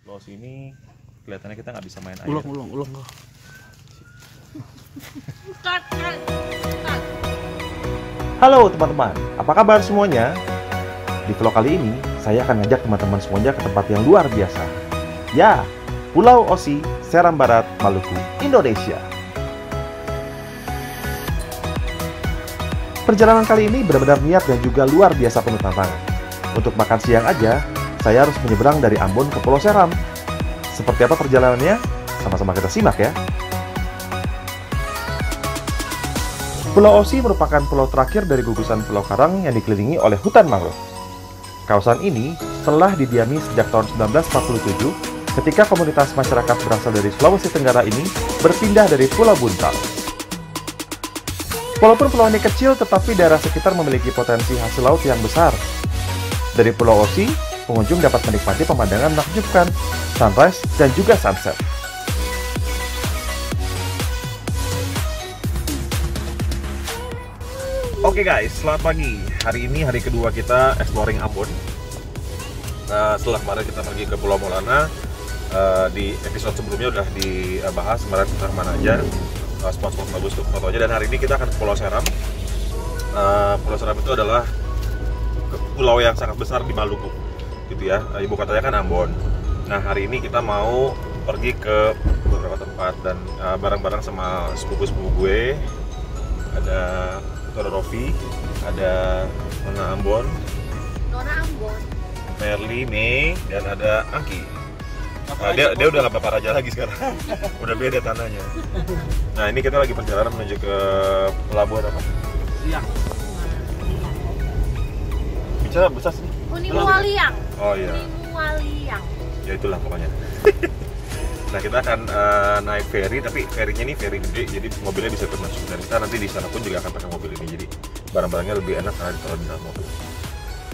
Pulau sini kelihatannya kita nggak bisa main air. Ulang. Halo teman-teman, apa kabar semuanya? Di vlog kali ini, saya akan ngajak teman-teman semuanya ke tempat yang luar biasa. Ya, Pulau Osi, Seram Barat, Maluku, Indonesia. Perjalanan kali ini benar-benar niat dan juga luar biasa penuh tantangan. Untuk makan siang aja, saya harus menyeberang dari Ambon ke Pulau Seram. Seperti apa perjalanannya? Sama-sama kita simak ya. Pulau Osi merupakan pulau terakhir dari gugusan Pulau Karang yang dikelilingi oleh hutan mangrove. Kawasan ini telah didiami sejak tahun 1947 ketika komunitas masyarakat berasal dari Sulawesi Tenggara ini berpindah dari Pulau Buntal. Walaupun pulau ini kecil, tetapi daerah sekitar memiliki potensi hasil laut yang besar. Dari Pulau Osi, pengunjung dapat menikmati pemandangan menakjubkan, sunrise, dan juga sunset. Oke guys, selamat pagi. Hari ini hari kedua kita exploring Ambon. Setelah kemarin kita pergi ke Pulau Molana, di episode sebelumnya udah dibahas kemarin kita kemana aja, spot-spot bagus untuk fotonya. Dan hari ini kita akan ke Pulau Seram. Pulau Seram itu adalah pulau yang sangat besar di Maluku, gitu ya. Ibu kotanya kan Ambon. Nah hari ini kita mau pergi ke beberapa tempat dan bareng-bareng sama sepupu-sepupu gue. Ada Toro Rofi, ada Nona Ambon, Merly, Mei, dan ada Angki. Dia udah nggak Bapak Raja lagi sekarang, udah beda tanahnya. Nah ini kita lagi perjalanan menuju ke pelabuhan apa? Liang. Bicara besar sih. Unimualiang. Oh iya. Unimualiang. Ya itulah pokoknya. Nah kita akan naik ferry, tapi ferrynya ini ferry gede, jadi mobilnya bisa termasuk. Dan kita nanti di sana pun juga akan pakai mobil ini, jadi barang-barangnya lebih enak karena ditaruh di dalam mobil.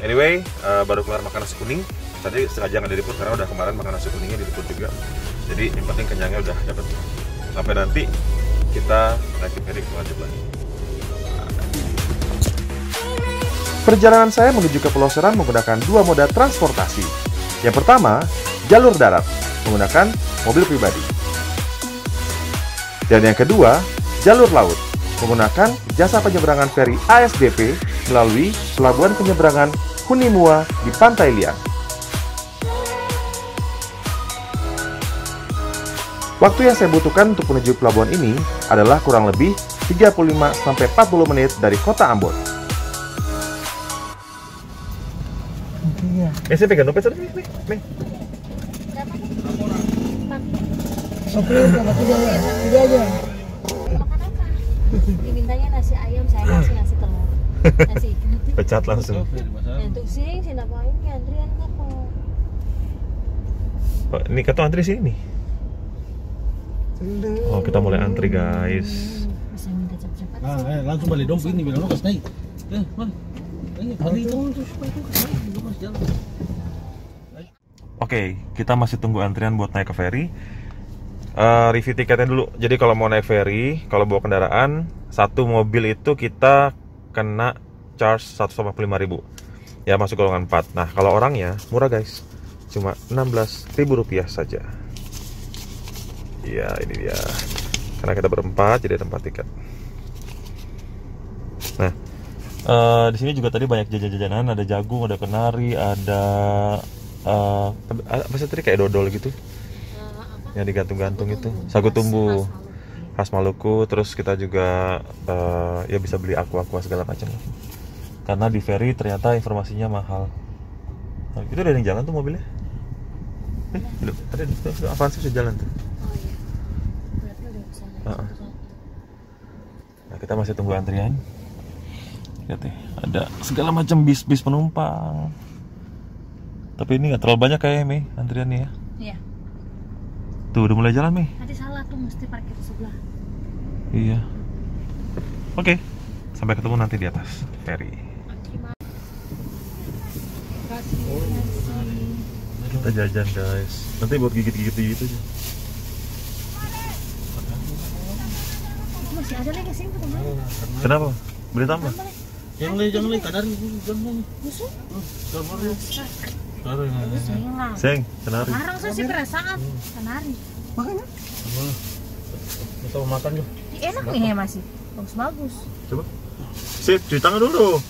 Anyway, baru keluar makan nasi kuning. Tadi sengaja nggak diliput karena udah kemarin makan nasi kuningnya diliput juga. Jadi yang penting kenyangnya udah dapet. Sampai nanti kita naik ferry lanjut lagi. Perjalanan saya menuju ke Pulau Seram menggunakan dua moda transportasi. Yang pertama, jalur darat menggunakan mobil pribadi. Dan yang kedua, jalur laut menggunakan jasa penyeberangan feri ASDP melalui pelabuhan penyeberangan Hunimua di Pantai Liang. Waktu yang saya butuhkan untuk menuju pelabuhan ini adalah kurang lebih 35-40 menit dari kota Ambon. Saya pegang dompet tadi, Mei. Sopir, dia aja. Makan apa? Dimintanya nasi ayam, saya kasih nasi telur. Nasi ikan. Pecat langsung. Untuk sing, saya napain ke antrian apa? Oh, ini kata antri sini. Oh, kita mulai antri guys. Bisa minta cepat-cepat. Langsung balik dompet ini bilang lo kasih naik. Mana? Hari itu supaya itu kasih naik, mas jalan. Oke, kita masih tunggu antrian buat naik ke ferry. Review tiketnya dulu. Jadi kalau mau naik ferry, kalau bawa kendaraan, satu mobil itu kita kena charge 145.000. Ya masuk golongan 4. Nah kalau orangnya murah guys, cuma Rp16.000 saja. Iya ini dia. Karena kita berempat jadi ada 4 tiket. Nah di sini juga tadi banyak jajan-jajanan. Ada jagung, ada kenari, ada apa sih tadi kayak dodol gitu. Yang digantung-gantung itu sagu tumbuh khas Maluku. Terus kita juga ya bisa beli aqua segala macam karena di ferry ternyata informasinya mahal. Nah, itu ada yang jalan tuh mobilnya. Ada apaan sih sudah jalan tuh. Nah kita masih tunggu antrian. Lihat nih, ada segala macam bis penumpang. Tapi ini nggak terlalu banyak kayaknya Mei antriannya ya. Iya. Tuh udah mulai jalan Mei. Nanti salah tuh mesti parkir di sebelah. Iya. Oke. Sampai ketemu nanti di atas ferry. Terima kasih. Kita jajan guys. Nanti buat gigit-gigit gitu aja. Masih ada lagi sih teman. Kenapa? Beli tambah? Jangan lagi kadar jangan. Musuh? Gambar. Sing lah. Seng, kenari. Sekarang saya sih perasaan kenari. Makanya. Kita mau makan yuk. Enak nih ya masih. Bagus-bagus. Coba. Sip, cuci tangan dulu.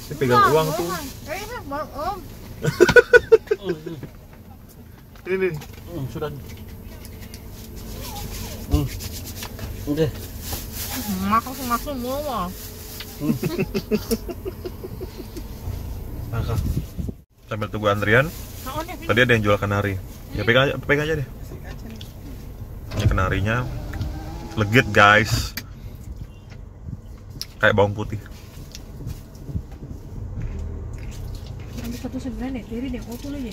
Sip, pegang uang tuh. Enak banget om. Ini nih. Sudah. Oke. Makan semua. Maka. Sambil tunggu antrian. Tadi ada yang jual kenari. Ya pegang aja deh. Ini kenarinya legit guys. Kayak bawang putih. Nanti satu sebenarnya dari deh foto aja.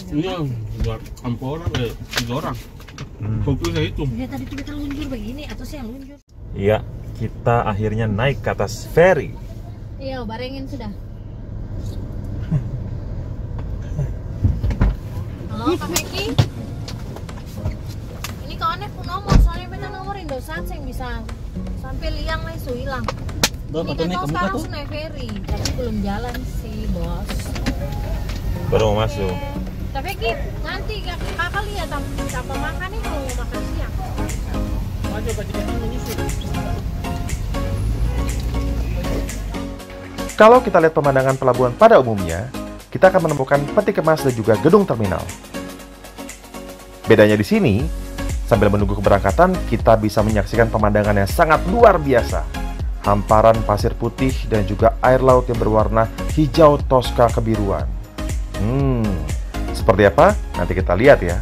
Iya, buat 4 orang 3 orang. Fokus saya itu. Ya tadi kita luncur begini atau sih yang luncur? Iya, kita akhirnya naik ke atas ferry. Iya, barengin sudah. Halo Kak Meki. Ini kawannya pun nomor, soalnya beta nomor Indosat yang bisa sampai liang lah isu hilang. Ini kan tahu sekarang sudah naik ferry, tapi belum jalan sih bos. Baru mau masuk. Tapi Ki, nanti kakak lihat apa makan nih kalau mau makan siang. Maju ke jalan menyusul. Kalau kita lihat pemandangan pelabuhan pada umumnya, kita akan menemukan peti kemas dan juga gedung terminal. Bedanya di sini, sambil menunggu keberangkatan, kita bisa menyaksikan pemandangan yang sangat luar biasa. Hamparan pasir putih dan juga air laut yang berwarna hijau toska kebiruan. Seperti apa? Nanti kita lihat ya.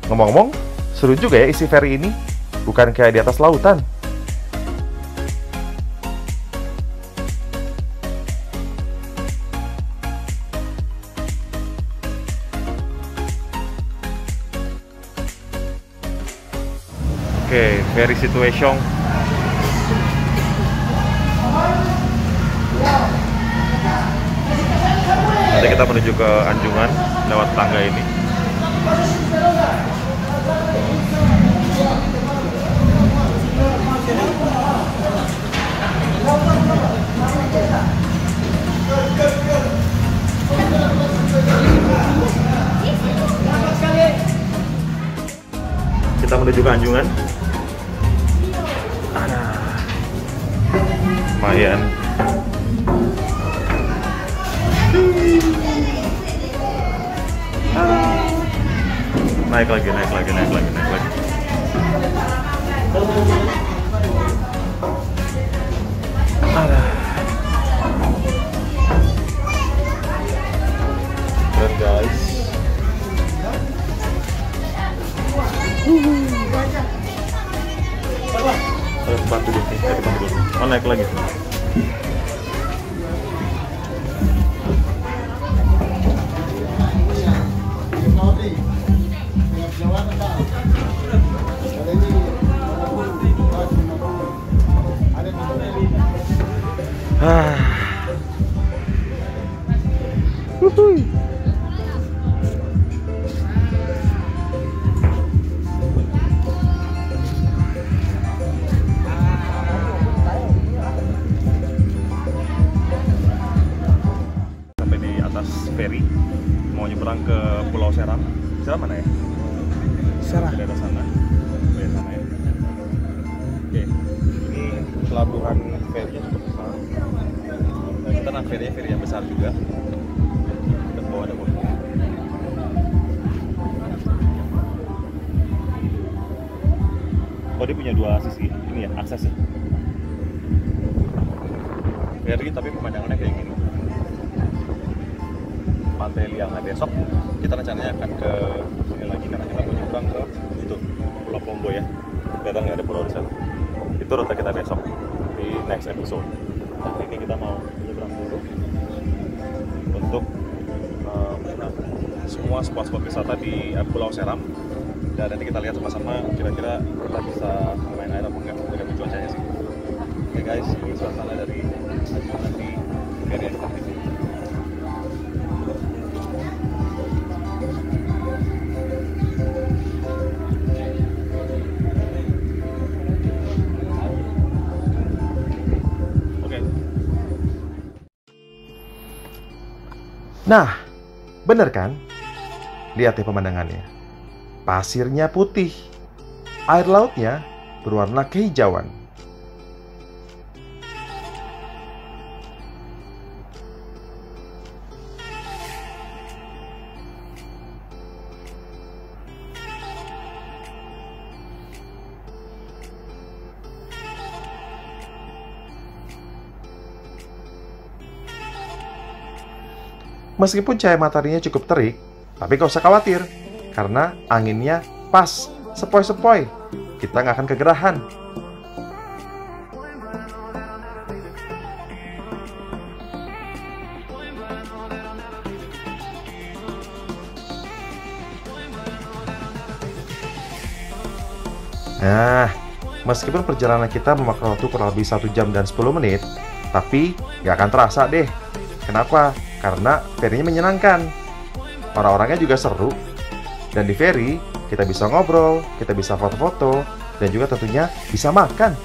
Ngomong-ngomong, seru juga ya isi ferry ini. Bukan kayak di atas lautan. Oke, ferry situation. Nanti kita menuju ke Anjungan lewat tangga ini. Kita menuju ke Anjungan. Lumayan. Naik lagi. Keren guys. Bantu dulu, naik lagi. Ferry mau nyebrang ke Pulau Seram. Seram mana ya? Serah. Daerah sana. Daerah sana ya. Oke. Ini pelabuhan ferry cukup besar. Nah, kita naik ferry yang besar juga. Dan bawah ada boat. Oh, dia punya 2 sisi. Ini ya aksesnya. Ferry tapi pemandangannya kayak gini. Pantai Liang. Nah, besok kita rencananya akan ke sini lagi karena kita mau nyebrang ke itu Pulau Pombo ya. Kelihatan nggak ada pulau di sana. Itu rute kita besok di next episode. Nah, ini kita mau nyebrang dulu untuk semua spot-spot wisata di Pulau Seram. Dan nanti kita lihat sama-sama kira-kira kita bisa main air apa enggak dengan cuacanya sih. Oke guys, ini suasana dari Anjungan di ferry seperti ini. Nah, bener kan? Lihat ya pemandangannya. Pasirnya putih, air lautnya berwarna kehijauan. Meskipun cahaya mataharinya cukup terik, tapi gak usah khawatir, karena anginnya pas, sepoi-sepoi. Kita nggak akan kegerahan. Nah, meskipun perjalanan kita memakan waktu kurang lebih 1 jam dan 10 menit, tapi nggak akan terasa deh. Kenapa? Karena ferinya menyenangkan. Orang-orangnya juga seru. Dan di ferry, kita bisa ngobrol, kita bisa foto-foto, dan juga tentunya bisa makan.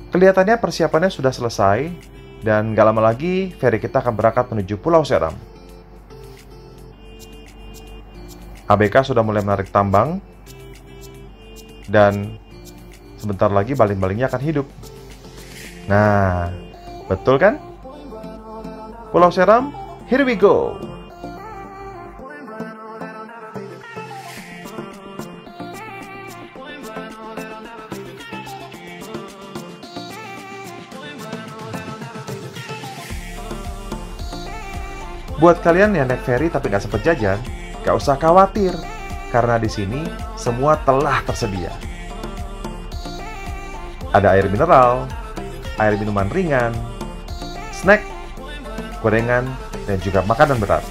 Kelihatannya persiapannya sudah selesai, dan gak lama lagi ferry kita akan berangkat menuju Pulau Seram. ABK sudah mulai menarik tambang, dan sebentar lagi baling-balingnya akan hidup. Nah, betul kan? Pulau Seram, here we go! Buat kalian yang naik ferry tapi nggak sempat jajan, nggak usah khawatir, karena di sini semua telah tersedia. Ada air mineral, air minuman ringan, snack, gorengan, dan juga makanan berat.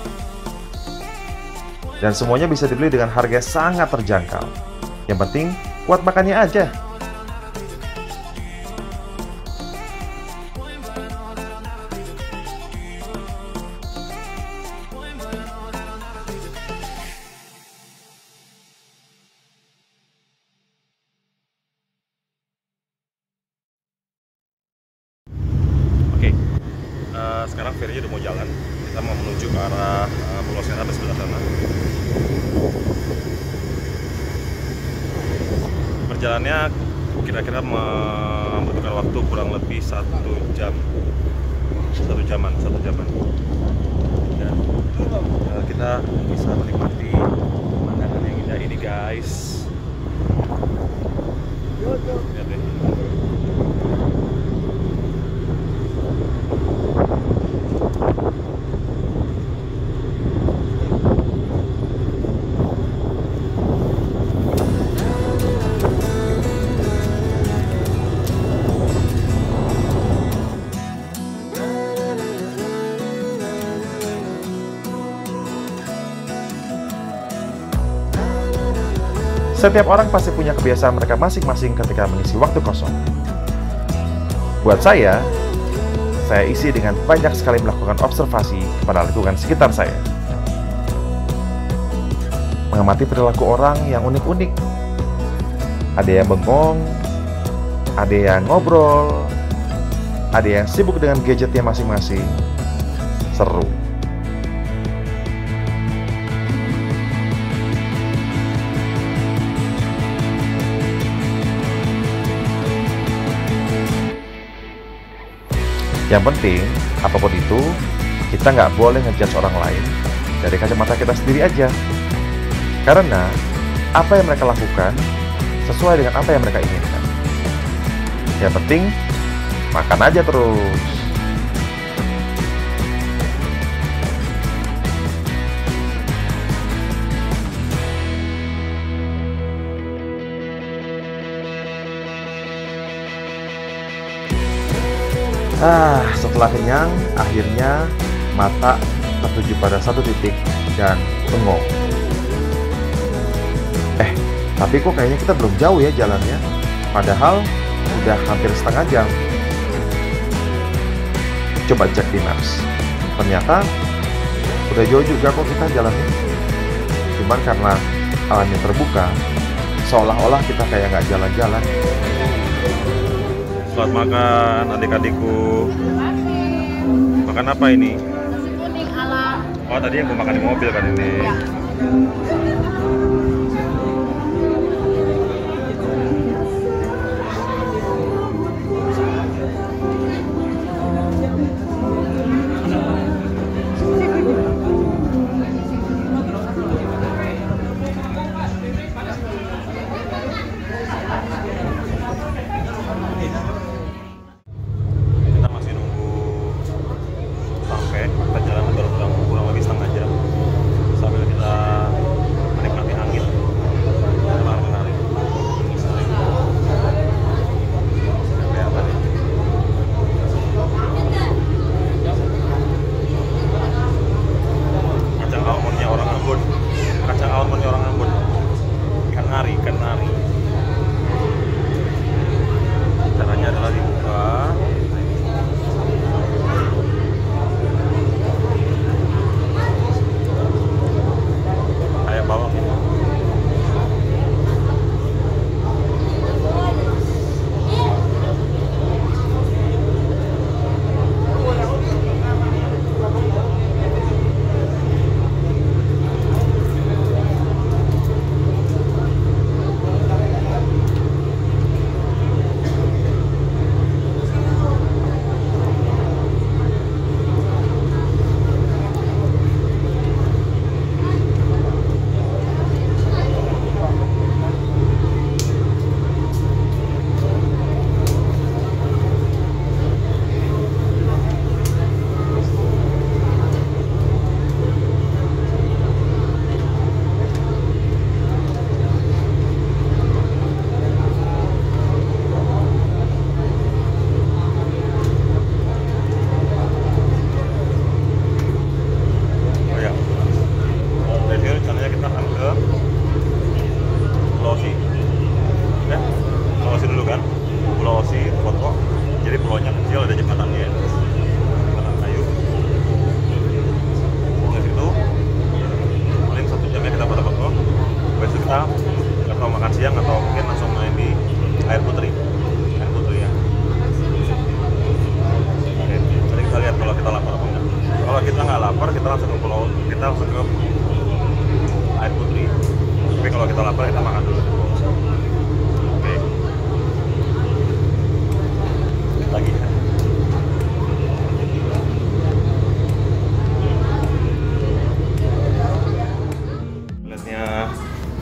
Dan semuanya bisa dibeli dengan harga sangat terjangkau. Yang penting, kuat makannya aja. Sekarang ferry udah mau jalan. Kita mau menuju ke arah Pulau Seram di sebelah sana. Perjalanannya kira-kira membutuhkan waktu kurang lebih 1 jam. 1 jaman. Dan kita bisa menikmati pemandangan yang indah ini, guys. Lihat deh. Setiap orang pasti punya kebiasaan mereka masing-masing ketika mengisi waktu kosong. Buat saya isi dengan banyak sekali melakukan observasi kepada lingkungan sekitar saya. Mengamati perilaku orang yang unik-unik. Ada yang bengong, ada yang ngobrol, ada yang sibuk dengan gadgetnya masing-masing. Seru. Yang penting, apapun itu, kita nggak boleh ngejudge orang lain dari kacamata kita sendiri aja. Karena apa yang mereka lakukan sesuai dengan apa yang mereka inginkan. Yang penting, makan aja terus. Setelah kenyang, akhirnya mata tertuju pada satu titik dan bengong. Tapi kok kayaknya kita belum jauh ya jalannya. Padahal udah hampir setengah jam. Coba cek di Maps. Ternyata udah jauh juga kok kita jalannya. Cuman karena alamnya terbuka, seolah-olah kita kayak nggak jalan-jalan. Selamat makan adik-adikku. Makan apa ini? Nasi kuning ala. Oh, tadi yang gue makan di mobil kan ini. Ya. Kita masih nunggu sampai perjalanan baru kurang lebih setengah jam sambil kita menikmati angin menari-nari. Kelihatan ya. Kacang almondnya orang Ambon. Kacang almondnya orang Ambon. Ikan nari. Caranya adalah dibuka. Kayak bawang ini.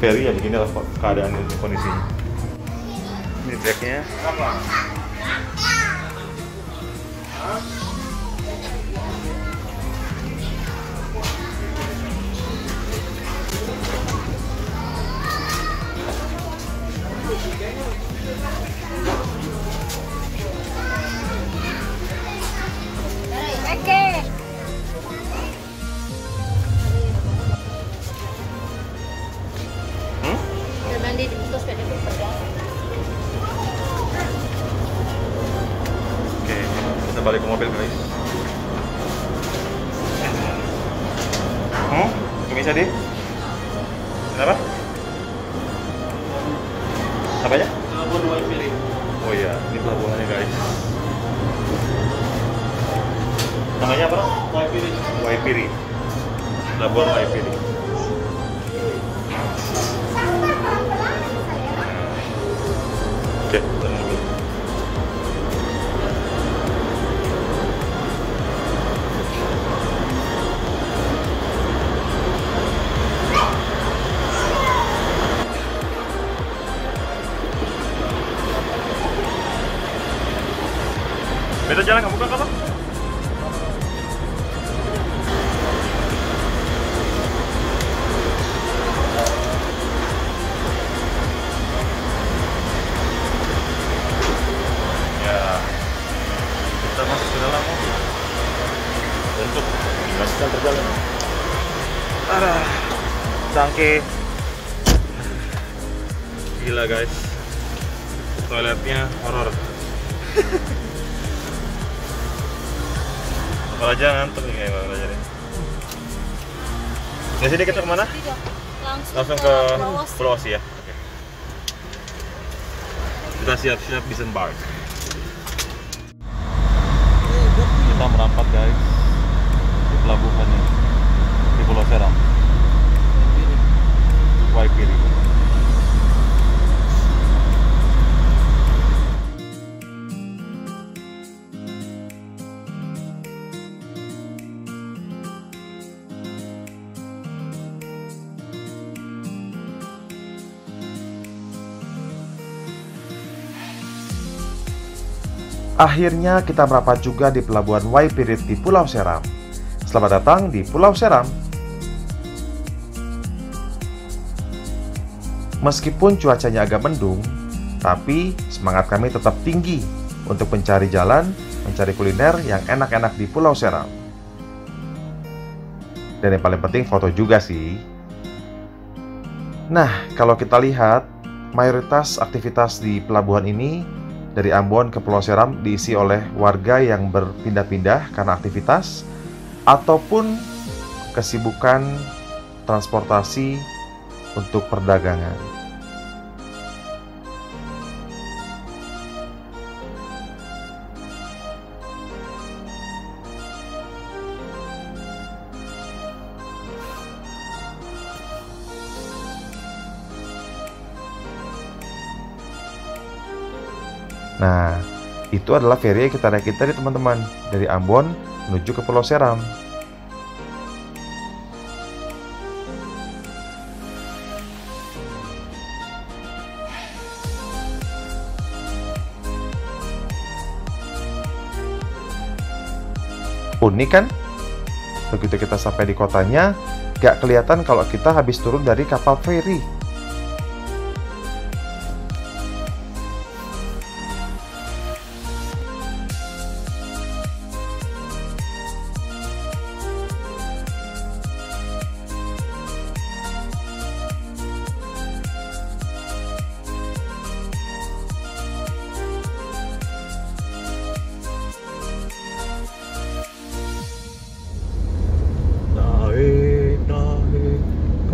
Ferry ya begini lah keadaan kondisinya. Ini treknya. Oke. Mandi di putus sepeda itu perjalanan. Oke, kita balik ke mobil guys. Bisa deh. Kenapa? Apanya? Pelabuhan Waipiri. Oh iya, ini pelabuhannya guys. Namanya apa? Waipiri. Waipiri. Pelabuhan Waipiri. Oke, kita mobil. Beda jalan nggak buka apa? Ya, kita masuk Oke. Gila guys, toiletnya horor. Apa aja ngantuk nih kayak apa aja nih. Di sini kita kemana? Langsung ke Pulau Osi ya. Oke. Kita siap-siap disembark. Kita merapat guys di pelabuhan ini di Pulau Seram, Waipiri. Akhirnya kita merapat juga di pelabuhan Waipirit di Pulau Seram. Selamat datang di Pulau Seram. Meskipun cuacanya agak mendung, tapi semangat kami tetap tinggi untuk mencari jalan, mencari kuliner yang enak-enak di Pulau Seram. Dan yang paling penting foto juga sih. Nah, kalau kita lihat, mayoritas aktivitas di pelabuhan ini dari Ambon ke Pulau Seram diisi oleh warga yang berpindah-pindah karena aktivitas ataupun kesibukan transportasi untuk perdagangan. Nah, itu adalah ferry yang kita naikin tadi teman-teman, dari Ambon menuju ke Pulau Seram. Unik kan? Begitu kita sampai di kotanya, gak kelihatan kalau kita habis turun dari kapal ferry.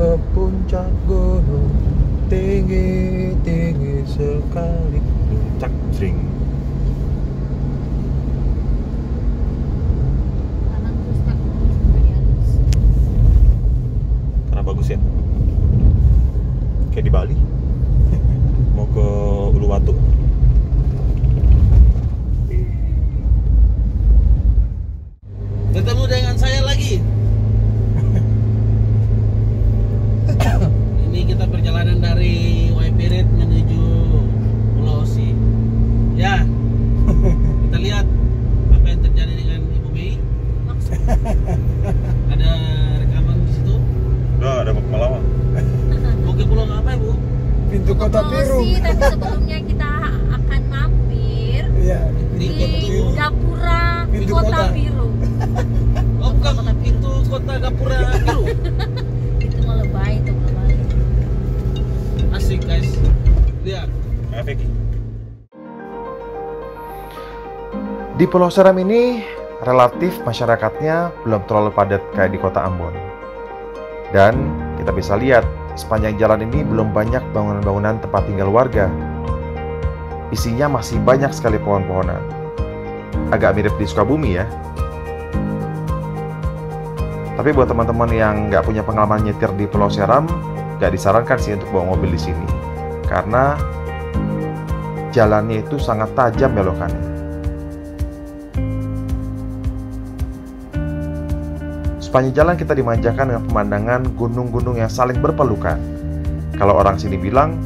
Ke puncak gunung tinggi-tinggi sekali, cak jring. Karena bagus ya, kayak di Bali. Mau ke Uluwatu. Ketemu dengan saya lagi. Ini kita perjalanan dari Waipirit menuju Pulau Osi. Ya, kita lihat apa yang terjadi dengan Ibu Mei. Ada rekaman di situ. Udah ada pengalaman. Mau ke pulau apa Ibu? Pintu Kota Biru. Sih, tapi sebelumnya kita akan mampir Iya, di Pintu- Gapura Pintu Kota Kota. Biru. Oh bukan, pintu kota Gapura Biru. Itu mau lebay, itu mau lebay. Asik guys. Lihat. Vicky. Di Pulau Seram ini relatif masyarakatnya belum terlalu padat kayak di kota Ambon. Dan kita bisa lihat sepanjang jalan ini belum banyak bangunan-bangunan tempat tinggal warga. Isinya masih banyak sekali pohon-pohonan. Agak mirip di Sukabumi ya. Tapi buat teman-teman yang nggak punya pengalaman nyetir di Pulau Seram, nggak disarankan sih untuk bawa mobil di sini, karena jalannya itu sangat tajam belokannya. Sepanjang jalan kita dimanjakan dengan pemandangan gunung-gunung yang saling berpelukan. Kalau orang sini bilang,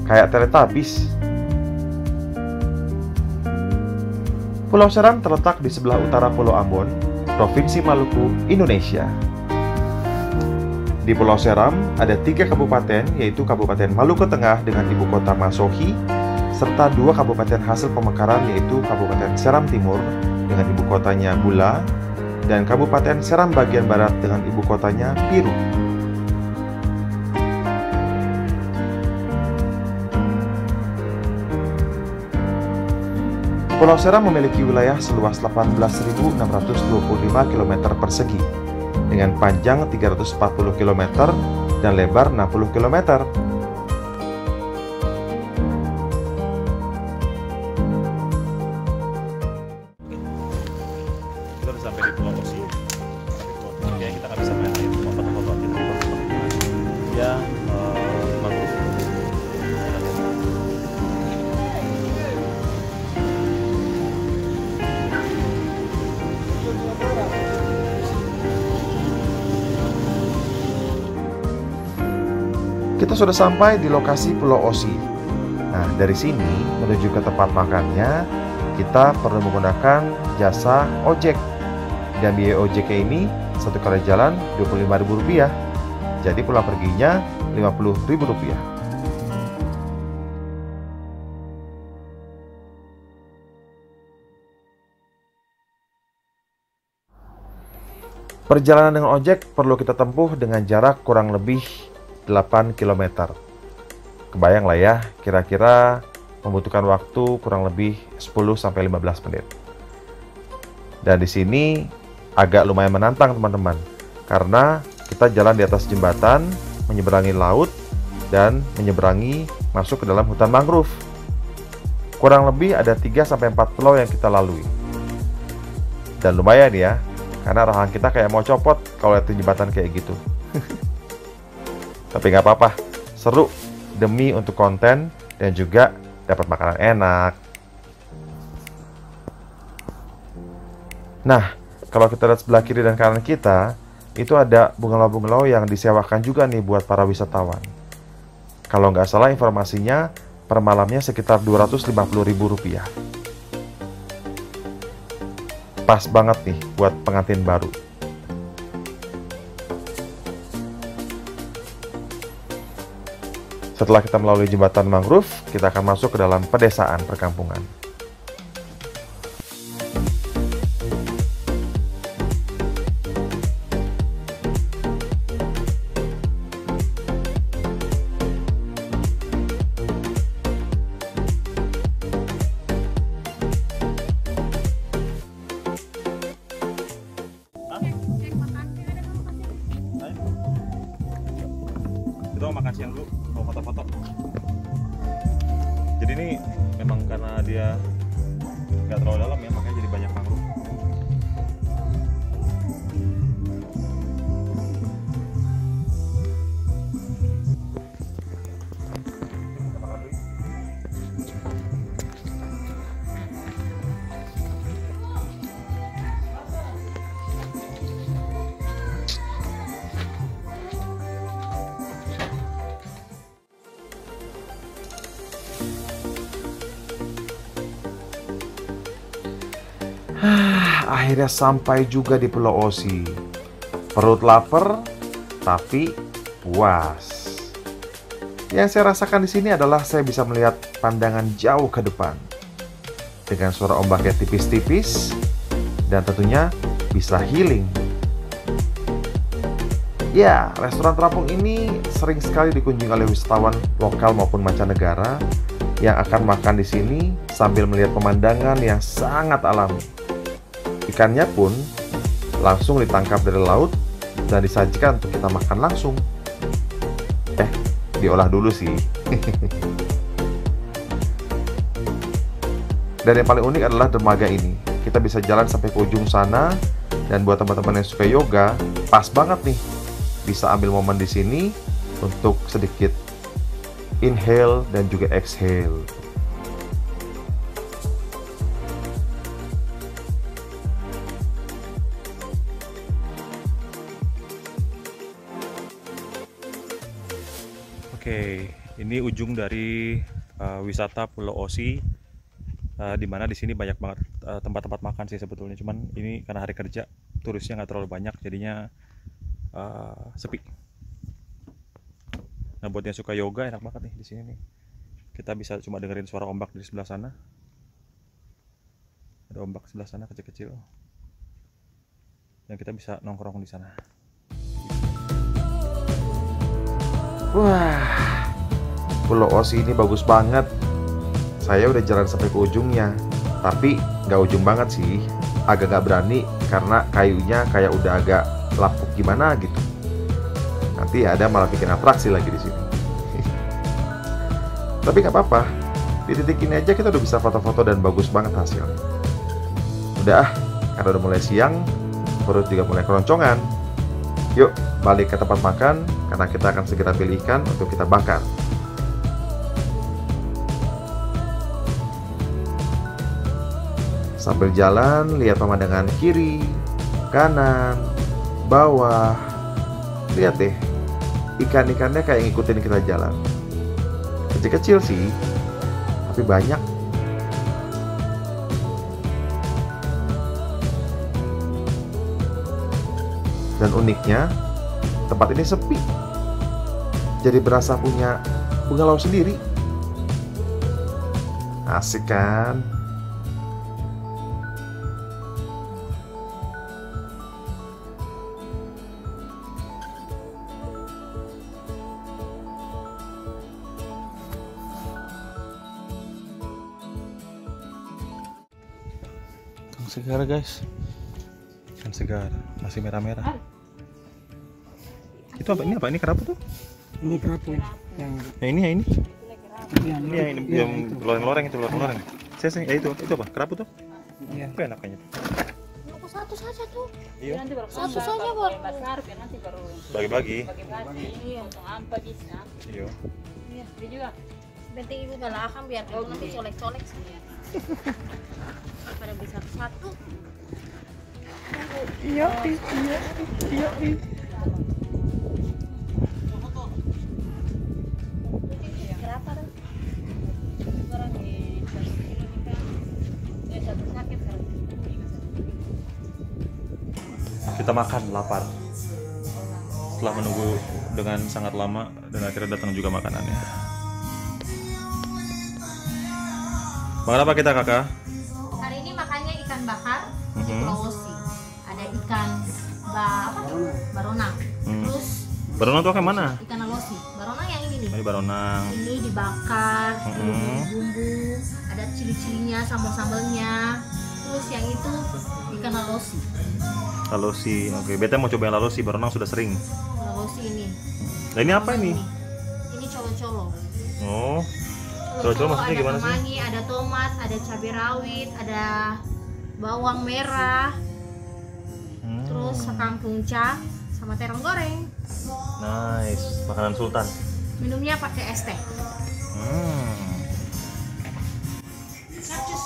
kayak Teletubbies. Pulau Seram terletak di sebelah utara Pulau Ambon, Provinsi Maluku, Indonesia. Di Pulau Seram ada 3 kabupaten, yaitu Kabupaten Maluku Tengah dengan ibu kota Masohi, serta 2 kabupaten hasil pemekaran, yaitu Kabupaten Seram Timur dengan ibu kotanya Bula, dan Kabupaten Seram bagian barat dengan ibu kotanya Piru. Pulau Seram memiliki wilayah seluas 18.625 km persegi dengan panjang 340 km dan lebar 60 km. Kita udah sampai di Pulau Osi. Kayaknya kita nggak bisa main air, cuma foto-foto aja. Ya, bagus. Kita sudah sampai di lokasi Pulau Osi. Nah, dari sini menuju ke tempat makannya, kita perlu menggunakan jasa ojek. Dan biaya ojeknya ini satu kali jalan Rp25.000. Jadi pulang perginya Rp50.000. Perjalanan dengan ojek perlu kita tempuh dengan jarak kurang lebih 8 km. Kebayang lah ya, kira-kira membutuhkan waktu kurang lebih 10-15 menit. Dan di sini agak lumayan menantang teman-teman, karena kita jalan di atas jembatan, menyeberangi laut, dan menyeberangi masuk ke dalam hutan mangrove. Kurang lebih ada 3-4 pulau yang kita lalui. Dan lumayan ya, karena arahan kita kayak mau copot kalau lihat jembatan kayak gitu. Tapi nggak apa-apa, seru demi untuk konten dan juga dapat makanan enak. Nah, kalau kita lihat sebelah kiri dan kanan kita, itu ada bungalow-bungalow yang disewakan juga nih buat para wisatawan. Kalau nggak salah informasinya, per malamnya sekitar Rp250.000. Pas banget nih buat pengantin baru. Setelah kita melalui jembatan mangrove, kita akan masuk ke dalam pedesaan perkampungan. Kita mau makan siang dulu, mau foto-foto. Jadi ini memang karena dia nggak terlalu dalam ya, makanya jadi banyak mangrove. Akhirnya sampai juga di Pulau Osi. Perut lapar, tapi puas. Yang saya rasakan di sini adalah saya bisa melihat pandangan jauh ke depan. Dengan suara ombak yang tipis-tipis, dan tentunya bisa healing. Ya, restoran terapung ini sering sekali dikunjungi oleh wisatawan lokal maupun mancanegara yang akan makan di sini sambil melihat pemandangan yang sangat alami. Ikannya pun langsung ditangkap dari laut dan disajikan untuk kita makan langsung. Diolah dulu sih. Dan yang paling unik adalah dermaga ini. Kita bisa jalan sampai ke ujung sana, dan buat teman-teman yang suka yoga, pas banget nih. Bisa ambil momen di sini untuk sedikit inhale dan juga exhale. Oke, ini ujung dari wisata Pulau Osi, di mana di sini banyak banget tempat-tempat makan sih sebetulnya. Cuman ini karena hari kerja, turisnya nggak terlalu banyak, jadinya sepi. Nah, buat yang suka yoga enak banget nih di sini nih. Kita bisa cuma dengerin suara ombak di sebelah sana. Ada ombak sebelah sana kecil-kecil. Dan kita bisa nongkrong di sana. Wah, Pulau Osi ini bagus banget. Saya udah jalan sampai ke ujungnya. Tapi nggak ujung banget sih, agak nggak berani karena kayunya kayak udah agak lapuk gimana gitu. Nanti ada malah bikin atraksi lagi di sini. Tapi nggak apa-apa, di titik ini aja kita udah bisa foto-foto dan bagus banget hasilnya. Udah, karena udah mulai siang, perut juga mulai keroncongan. Yuk, balik ke tempat makan karena kita akan segera pilih ikan untuk kita bakar. Sambil jalan, lihat pemandangan kiri, kanan, bawah. Lihat deh, ikan-ikannya kayak ngikutin kita jalan. Kecil-kecil sih, tapi banyak. Dan uniknya, tempat ini sepi. Jadi berasa punya bungalow sendiri. Asik kan? Segar guys, ikan segar masih merah-merah. Itu apa? Ini apa? Ini kerapu tuh? Ini kerapu yang Ini yang yang loreng-loreng itu loreng. Saya itu apa? Kerapu tuh? Iya. Apa enak kayaknya? Aku satu saja tuh. Iya. Satu saja buat. Bagi-bagi. Iya. Iya. Dia juga. Penting ibu galakkan biar kau nanti colek-colek sih. Pada bisa satu. iya. Berapa tuh? Kita makan, lapar. Setelah menunggu dengan sangat lama dan akhirnya datang juga makanannya. Makan apa kita, Kakak? Hari ini makannya ikan bakar di Mhm. Sulawesi. Ada ikan baronang. Terus Baronang tuh kayak mana? ikan alosi. Baronang yang ini nih. Ini baronang. Ini dibakar, bumbu, ada cili-cilinya, sambal-sambalnya. Terus yang itu ikan alosi. Lalosi. Oke, beta mau coba yang lalosi. Baronang sudah sering. Alosi ini. Nah, ini apa ini? Ini colo-colo. Oh, colo-colo maksudnya ada gimana sih? kemangi, ada tomat, ada cabai rawit, ada bawang merah, terus kangkung cang, sama terong goreng. Nice, makanan sultan. Minumnya pakai es teh. Capcus.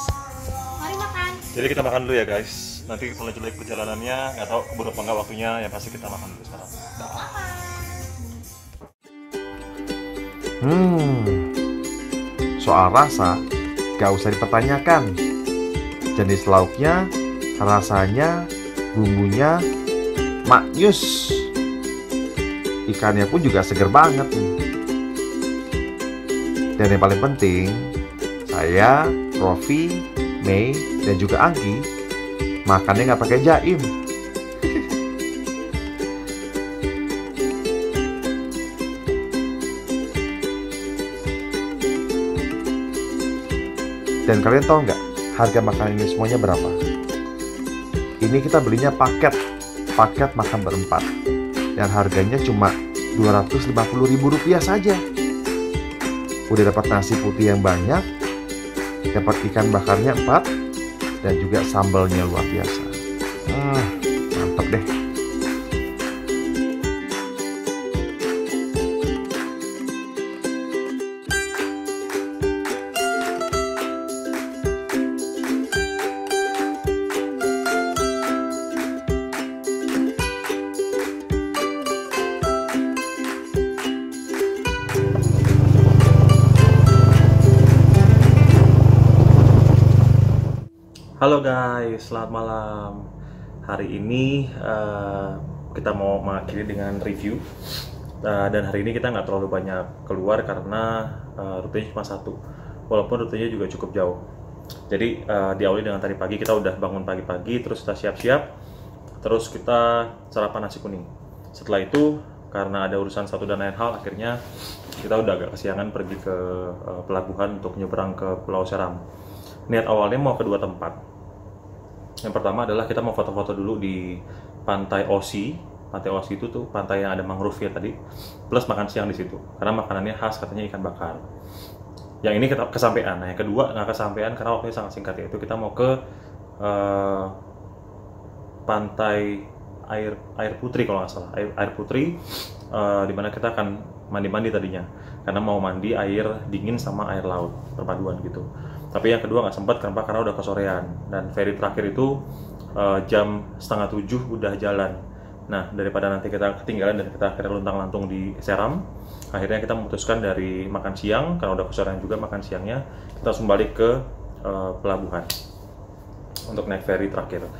Mari makan. Jadi kita makan dulu ya guys. Nanti kalau jelek perjalanannya, nggak tahu keburu apa nggak waktunya, yang pasti kita makan dulu sekarang. Soal rasa, gak usah dipertanyakan. Jenis lauknya, rasanya, bumbunya, maknyus. Ikannya pun juga seger banget nih. Dan yang paling penting, saya, Rofi, Mei, dan juga Anggi makannya nggak pakai jaim. Dan kalian tahu nggak harga makanan ini semuanya berapa? Ini kita belinya paket makan berempat, dan harganya cuma Rp250.000 saja. Udah dapat nasi putih yang banyak, dapat ikan bakarnya 4, dan juga sambalnya luar biasa. Mantap deh. Halo guys, selamat malam. Hari ini kita mau mengakhiri dengan review. Dan hari ini kita nggak terlalu banyak keluar karena rutenya cuma satu. Walaupun rutenya juga cukup jauh. Jadi diawali dengan tadi pagi kita udah bangun pagi-pagi, terus kita siap-siap, terus kita sarapan nasi kuning. Setelah itu karena ada urusan satu dan lain hal, akhirnya kita udah agak kesiangan pergi ke pelabuhan untuk nyebrang ke Pulau Seram. niat awalnya mau ke 2 tempat. Yang pertama adalah kita mau foto-foto dulu di Pantai Osi. Pantai Osi itu tuh pantai yang ada mangrove-nya tadi, plus makan siang di situ. Karena makanannya khas katanya ikan bakar. Yang ini kita kesampaian. Nah, yang kedua nggak kesampaian karena waktunya sangat singkat, yaitu kita mau ke pantai air putri kalau nggak salah, air putri, dimana kita akan mandi-mandi tadinya. Karena mau mandi air dingin sama air laut perpaduan gitu. Tapi yang kedua nggak sempat kenapa? Karena udah kesorean dan ferry terakhir itu jam 6:30 udah jalan. Nah, daripada nanti kita ketinggalan dan kita akhirnya luntang-lantung di Seram, akhirnya kita memutuskan dari makan siang, karena udah kesorean juga makan siangnya, kita langsung balik ke pelabuhan untuk naik ferry terakhir.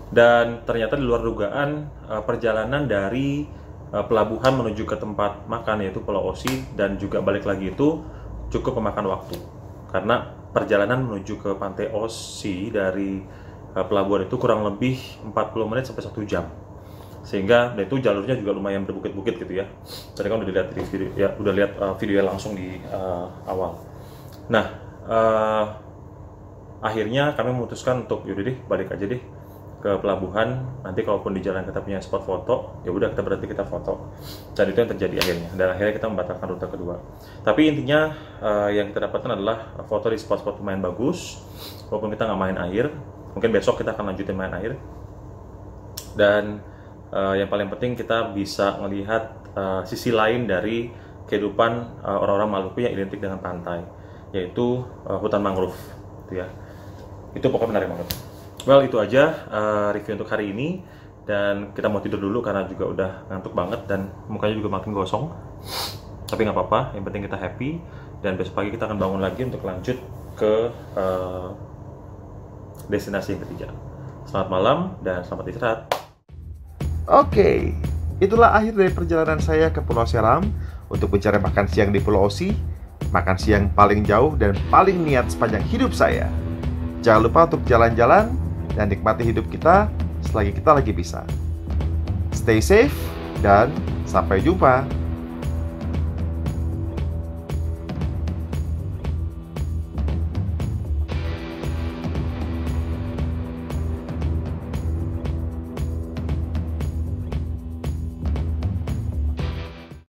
Dan ternyata di luar dugaan, perjalanan dari pelabuhan menuju ke tempat makan yaitu Pulau Osi dan juga balik lagi itu cukup memakan waktu. Karena perjalanan menuju ke Pantai Osi dari pelabuhan itu kurang lebih 40 menit sampai 1 jam. Sehingga itu jalurnya juga lumayan berbukit-bukit gitu ya. Tadi kan udah dilihat di video ya, udah lihat videonya langsung di awal. Nah, akhirnya kami memutuskan untuk yaudah deh balik aja deh ke pelabuhan. Nanti kalaupun di jalan kita punya spot foto, ya udah kita berarti kita foto. Dan itu yang terjadi akhirnya. Dan akhirnya kita membatalkan rute kedua. Tapi intinya yang kita dapatkan adalah foto di spot-spot lumayan bagus. Walaupun kita nggak main air, mungkin besok kita akan lanjutin main air. Dan yang paling penting kita bisa melihat sisi lain dari kehidupan orang-orang Maluku yang identik dengan pantai, yaitu hutan mangrove, gitu ya. Itu pokoknya menarik banget. Well, itu aja review untuk hari ini, dan kita mau tidur dulu karena juga udah ngantuk banget dan mukanya juga makin gosong. Tapi nggak apa-apa, yang penting kita happy, dan besok pagi kita akan bangun lagi untuk lanjut ke destinasi yang ketiga. Selamat malam dan selamat istirahat. Oke, itulah akhir dari perjalanan saya ke Pulau Seram untuk mencari makan siang di Pulau Osi. Makan siang paling jauh dan paling niat sepanjang hidup saya. Jangan lupa untuk jalan-jalan dan nikmati hidup kita selagi kita lagi bisa. Stay safe dan sampai jumpa.